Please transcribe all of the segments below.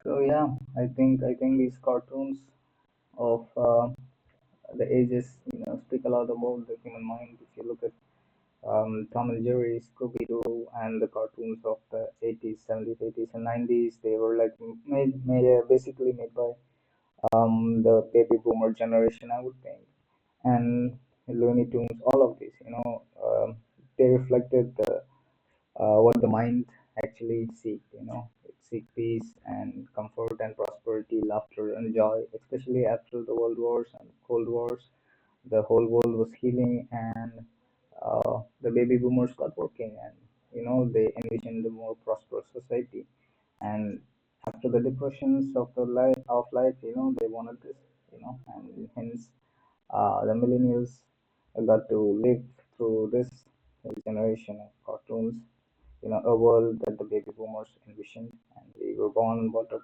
So yeah, I think these cartoons of the ages, speak a lot about the human mind. If you look at Tom and Jerry, Scooby Doo, and the cartoons of the 80s, 70s, 80s, and 90s, they were like basically made by the baby boomer generation, I would think. And Looney Tunes, all of these, they reflected what the mind actually seek. It seek peace and comfort and prosperity, laughter and joy, especially after the World Wars and Cold Wars. The whole world was healing, and the baby boomers got working, and they envisioned a more prosperous society. And after the depressions of life, they wanted this, and hence the millennials got to live through this generation of cartoons, a world that the baby boomers envisioned, and we were born, brought up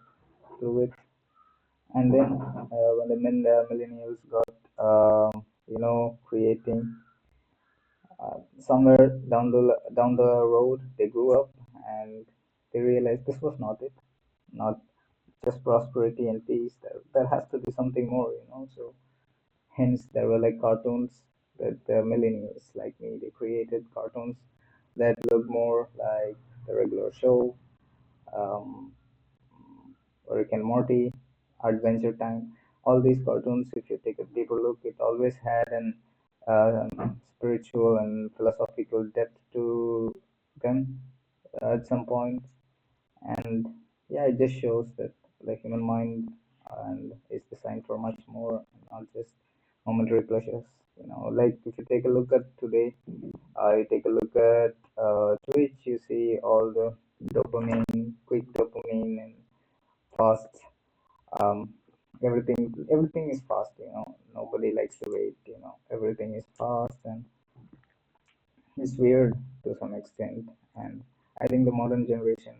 through it. And then when the millennials got, creating somewhere down the road, they grew up and they realized this was not it, not just prosperity and peace. There has to be something more. So hence, there were like cartoons that the millennials like me, they created cartoons that look more like the regular show, um, Rick and Morty, Adventure Time. All these cartoons, if you take a deeper look, it always had an spiritual and philosophical depth to them at some point. And yeah, it just shows that the human mind and is designed for much more, not just momentary pleasures. Like if you take a look at today, you take a look at Twitch, you see all the dopamine, quick dopamine, and fast. Um, everything is fast. Nobody likes to wait. Everything is fast, and it's weird to some extent. And I think the modern generation,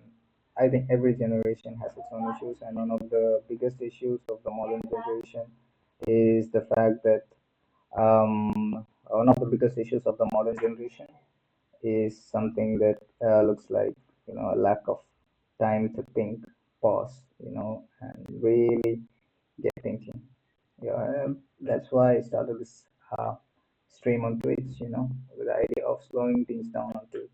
I think every generation has its own issues, and one of the biggest issues of the modern generation is the fact that one of the biggest issues of the modern generation is something that looks like a lack of time to think, pause, and really get thinking. Yeah, that's why I started this stream on Twitch, with the idea of slowing things down on Twitch.